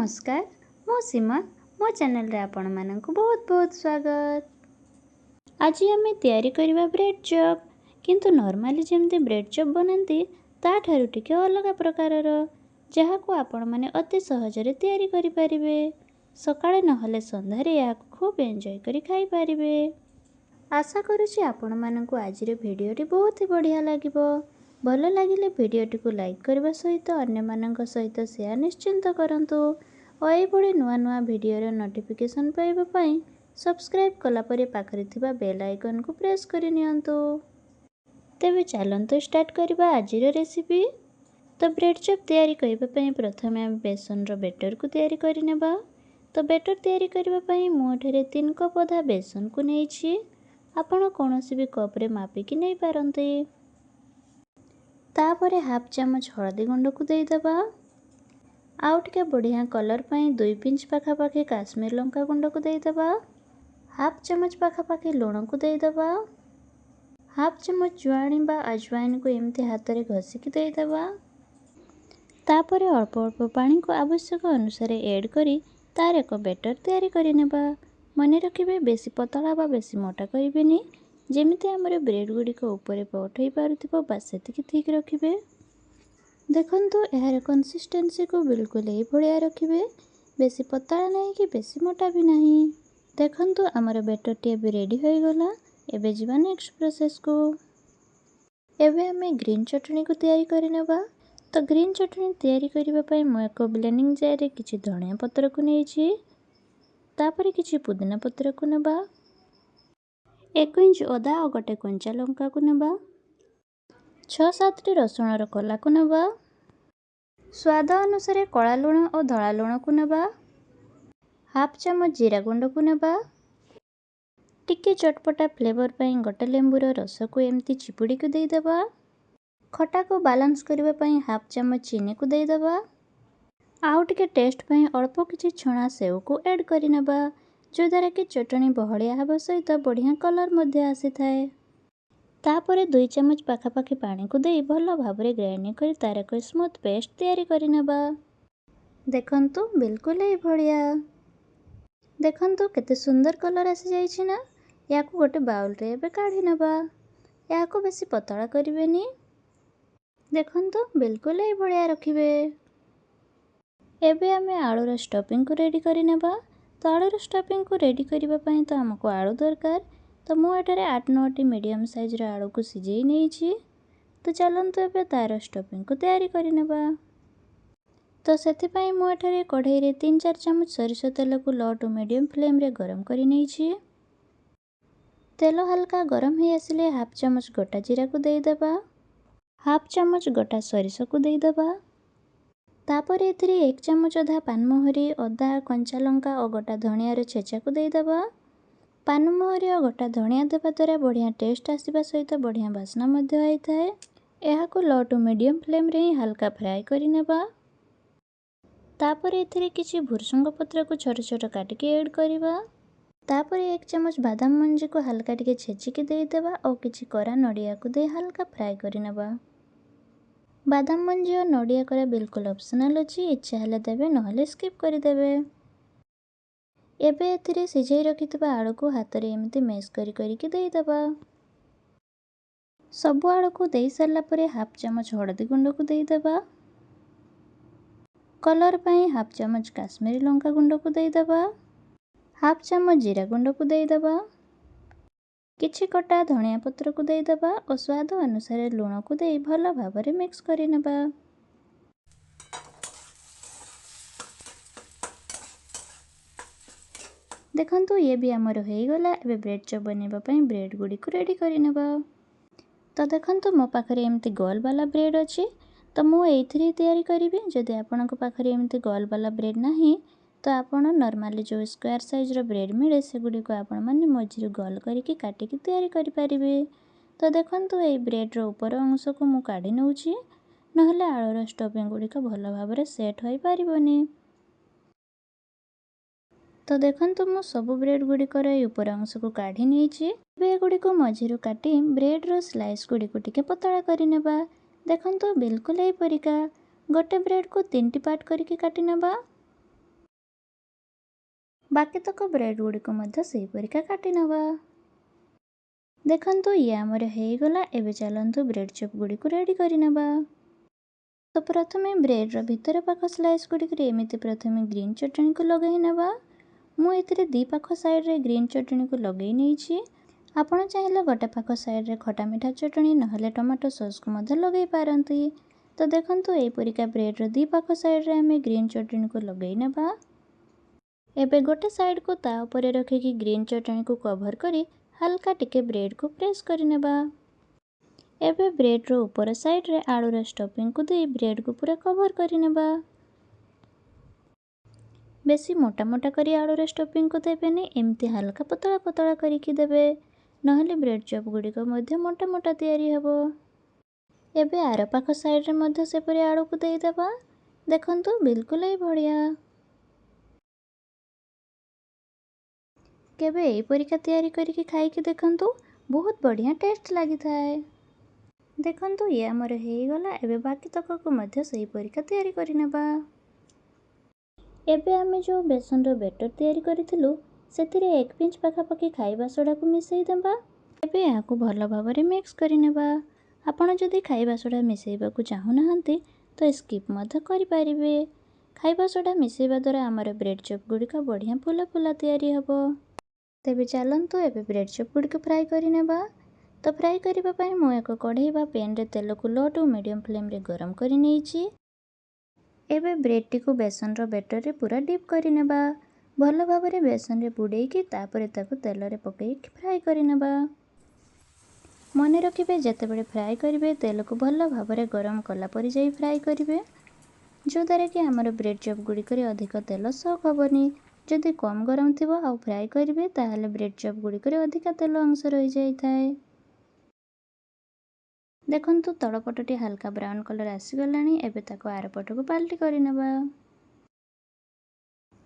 नमस्कार मो सीमा मो चैनल रे आपण मानक बहुत बहुत स्वागत। आज आम तैयारी करवा ब्रेड चॉप किंतु नॉर्मली जमती ब्रेड चॉप बनाती ता ठारू टिके अलग प्रकारर जहाँ को आपण माने अति सहजरे तैयारी करि परिबे। सकाळे नहले संध्यारे या खूब एंजॉय करि खाई परिबे। आशा करुछि आपण मानक आज भिडियोटी बहुत ही बढ़िया लागिबो। भल लगिले भिडियोटी को लाइक करने सहित अन्य मानक सहित शेयर निश्चिंत करंतु और ये नुआ नुआ भिडियोर नोटिफिकेशन पाइबापी सब्सक्राइब कलापर पाखरे थिबा बेल आइकन को प्रेस करि नियंतु। तेबे चलंतु स्टार्ट करबा आजिर रेसिपी। तो ब्रेड चॉप तैयारी करबा प्रथमे आम बेसन रो बैटर को तैयारी करि नेबा। तो बैटर तैयारी करबा मु एठारे 3 कप अधा बेसन को नेछि। आपण कोनोसी भी कप रे मापिकी नै पारंते। तापरे हाफ चामच हळदी गुंड को देदेबा। आउ टिके बढ़िया कलर पाई 2 पिंच पाखापाखि काश्मीर लंका गुंड को देदेबा। हाफ चामच पाखापाखि लुण को देदेबा। हाफ चामच जुआणी बा अजवाइन को एमती हाथ रे घसिकी देदेबा। तापरे अल्प अल्प पानी को आवश्यक अनुसार ऐड करी तार एक बैटर तैयारी करि नेबा। मने रखिबे बेसी पतला बा बेसी मोटा करिबेनी। जेमिति हमर ब्रेड गुडी को ऊपर पठै पारुथिबो बस सेतिकी ठीक रखिबे। देखंतु एहार कंसिस्टेंसी को बिल्कुल एई भलिया रखिबे। बेसी पतला नहीं कि बेसी मोटा भी नहीं। देखंतु हमर बैटर टी भी रेडी होई गला। एबे जीवा नेक्स्ट प्रोसेस को। एबे हमें ग्रीन चटनी को तैयारी करि नेबा। तो ग्रीन चटनी तैयारी करिबा पई मु एक ब्लेंडिंग जार रे किछि धनिया पत्र को नेछि। तापरे किछि पुदीना पत्र को नेबा। 1 इंच अदा और गोटे कंचा लंका को नेबा। 6-7 टी रसुण रो कला को नेबा। स्वाद अनुसार कला लुण और धला लुण को नेबा। हाफ चामच जीरा गुंड को नेबा। टिके चटपटा फ्लेवर पई गोटे लेंबू रो रस को एमती चिपुड़ी को देई देबा। खटा को बैलेंस करबा पई हाफ चामच चीनी को देई देबा। आउ टिके टेस्ट पई अल्प किछि छणा सेव को ऐड करि नेबा। जो द्वारा कि चटनी बहलिया हवा सहित बढ़िया कलर मध्य आसी थाए। तापरे 2 चमच पाखापाखि पानी को देई भल भाबरे ग्राइंडिंग करी तार एक स्मूथ पेस्ट तैयारी करि नेबा। देखंतु बिल्कुल ए भलिया। देखंतु केते सुंदर कलर आसी जाई छी ना। याकू गोटे बाउल रे एबे काढी नेबा। याकू बेसी पतला करिवेनी। देखंतु बिल्कुल ए भलिया रखिबे। एबे हमें आलूर स्टफिंग को रेडी करि नेबा। तो आलूर स्टफिंग को रेडी करबा पई तो हमको आलू दरकार। तो मु एठारे 8-9 टी मीडियम साइज रो आलू को सिजेई नै छी। तो चलंतु एबे तार स्टफिंग को तैयारी करि नेबा। तो सेथि पई मु एठारे कढ़ाई रे 3-4 चमच सरिष तेल को लो टू मीडियम फ्लेम रे गरम करि नै छी। तेल हल्का गरम हे आसिले हाफ चमच गोटा जीरा को देई देबा। हाफ चमच गोटा सरिष को देई देबा। तापर एथिरे 1 चमच अधा पानमोहरी अदा कंचा लंका और गोटा धनिया रे छेचा को देई देबा। पानमोहरी और गोटा धनिया देबा द्वारा बढ़िया टेस्ट आसीबा सहित बढ़िया बास्ना मध्य आइ थाए। एहा को लो टू मीडियम फ्लेम रे हल्का फ्राई करि नेबा। तापर एथिरे किछि भुरसुंग पत्र को छोट छोट काटिके ऐड करिबा। तापर 1 चमच बादाम मंजी को हल्का टिके छेचिके देई देबा और किछि कोरा नडिया को दे हल्का फ्राई करि नेबा। बादाम मंजी और नडिया कोरा बिल्कुल ऑप्शनल अछि। इच्छा हेले देबे नहले स्किप करि देबे। एबे एथिरे सिझाई रखितबा आलू को हाथ रे एमती मैश करि देई देबा। सब आलू को देई सारला परे हाफ चमच हळदी गुंड को देई देबा। कलर पई हाफ चमच काश्मीरी लंका गुंड को देई देबा। हाफ चमच जीरा गुंड को देई देबा। किछि कटा धनिया पत्र को देई देबा और स्वाद अनुसार लुण को देई भल भाबरे मिक्स करि नेबा। देखंतु ये भी हमर होई गला। एबे ब्रेड चॉप बनेबा पई ब्रेड गुडी को रेडी करि नेबा। तो देखंतु मो पाखरे एमती गोल वाला ब्रेड अछि। तो मु एथिरे तैयारी करिबे। जदि आपनक पाखरे एमती गोल वाला ब्रेड नाही तो आपण नॉर्मली जो स्क्वायर साइज रो ब्रेड मिले से गुडी को आपण माने मझिर गोल करिके काटिके तैयारी करि परिबे। तो देखंतु ए ब्रेड रो ऊपर अंश को मु काढी नउची नहले आलूर स्टफिंग गुडी को भल भाबरे सेट होई पारिबोनी। तो देखंतु मु सब ब्रेड गुडी कर ऊपर अंश को काढी नेछि। बे गुडी को मझिरु काटी ब्रेड रो स्लाइस गुडी को टिके पतला करि नेबा। देखंतु बिल्कुल ए परिका गोटे ब्रेड को 3टी पार्ट करिके काटी नेबा। बाकी तक ब्रेड गुड़िक सेहीपरिका काटी नवा। देखंतु ये आमर हेगला। एबे चलंतु ब्रेड चॉप गुड़िक रेडी करि नबा। तो प्रथमे ब्रेड रो भितर पाख स्लाइस गुड़िक एमिति प्रथमे ग्रीन चटनी को लगाई नबा। मु एथिरे दी पाख साइड रे ग्रीन चटनी को लगई नेछि। आपण चाहिले गोटे पाख साइड रे खटा मिठा चटनी नहले टमाटो सॉस को मध्य लगई पारंती। तो देखंतु एई परिका ब्रेड रो दी पाख साइड रे हमें ग्रीन चटनी को लगई नबा। एबे गोटे साइड को ता ऊपर रखिकी ग्रीन चटनी को कवर करी हल्का टिके ब्रेड को प्रेस करि नेबा। एबे ब्रेड रो ऊपर साइड रे आलू रो स्टफिंग को दे ब्रेड को पूरा कवर करि नेबा। बेसी मोटा मोटा करी आलू रो स्टफिंग को देबेनी, एमती हल्का पतला पतला करिकी देबे, नहले ब्रेड चॉप गुड़िक मध्य मोटा मोटा तैयारी हबो। एबे आर पाख साइड रे मध्य सेपरि आलू को देई देबा। देखंतु बिल्कुल ही बढ़िया। केबे एई परिका तैयारी करिकी खाइकी देखंतु, बहुत बढ़िया टेस्ट लागि थाए। देखंतु ये आमर हेगला। एबे बाकी तक को मध्य सही परिका तैयारी करि नेबा। एबे आमे जो बेसन रो बैटर तैयारी करिथिलु सेथिरे 1 पिंच पाखापाखि खाइबा सोडा को मिसई देबा। एबे याकू भल भाबरे मिक्स करि नेबा। आपण जदि खाइबा सोडा मिसैबा को चाहू नाहंती तो स्किप मध्य करि पारिबे। खाइबा सोडा मिसैबा द्वारा आमर ब्रेड चॉप गुड़िका बढ़िया फुला फुला तैयारी हबो। तेबे चलंतु एबे ब्रेड चॉप गुड़िक फ्राई करि नेबा। तो फ्राई करिबा पई मु एक कढ़ई बा पैन रे तेल को लो टू मीडियम फ्लेम रे गरम करि नेछि। एबे ब्रेड टी को बेसन रो बैटर रे पूरा डिप करि नेबा। भल भाबरे बेसन रे बुडेइकी तापरे ताको तेल रे पकई फ्राई करि नेबा। मने रखिबे जेतेबेले फ्राई करिवे तेल को भल भाबरे गरम कला परि जाई फ्राई करिवे, जो द्वारा कि हमर ब्रेड चॉप गुड़िक रे अधिक तेल सक हबनी। जदि कम गरम थिबो आ फ्राई करिवे ताहले ब्रेड चॉप गुड़िक रे अधिक तेल अंश रहि जाई थाए। देखंतु तळ पटटी हल्का ब्राउन कलर आसी गलानी। एबे ताको आर पट को पाल्टी करि नेबा।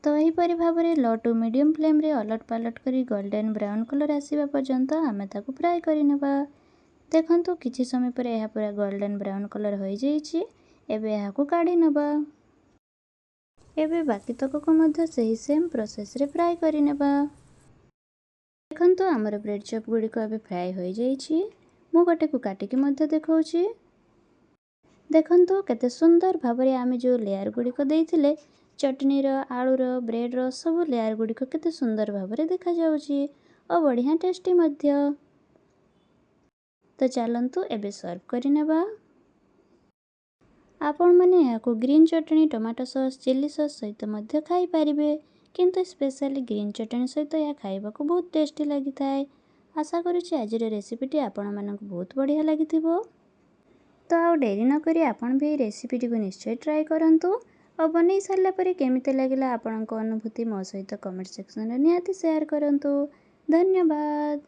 तो एही परि भाबरे लो टू मीडियम फ्लेम रे अलट पालट करी गोल्डन ब्राउन कलर आसीबा पर्यंत आमे ताको फ्राई करि नेबा। देखंतु किछि समय पर एहा पूरा गोल्डन ब्राउन कलर होई जाईछि। एबे एहाकू काढी नेबा। एबे बाकी तक को मध्य सही सेम प्रोसेस रे फ्राई करि नेबा। देखंतु हमर ब्रेड चॉप गुड़िक एबे फ्राई होई जाईछि। मु गोटे को काटिकी मध्य देखौछि। देखंतु केते सुंदर भाबरे आमे जो लेयर गुड़िक देइथिले चटनी रो आलू रो ब्रेड रो सब लेयर गुड़िक केते सुंदर भाबरे देखा जाउछि और बढ़िया टेस्टी मध्य। तो चलंतु एबे सर्व करि नेबा। आपण माने याको ग्रीन चटनी टमाटो सॉस चिल्ली सॉस सहित मध्य खाई पारिबे, किंतु स्पेशली ग्रीन चटनी सहित या खाइबा को बहुत टेस्टी लागि थाए। आशा करूछि आजिर रेसिपीटी आपण मानक बहुत बढ़िया लागिथिबो। तो आउ डेरी न करी आपण भी रेसिपीटी को निश्चय ट्राई करंतु और बनै सारला परे केमिते लागिला आपणको अनुभूति मो सहित कमेंट सेक्शन रे निहाती शेयर करंतु। धन्यवाद।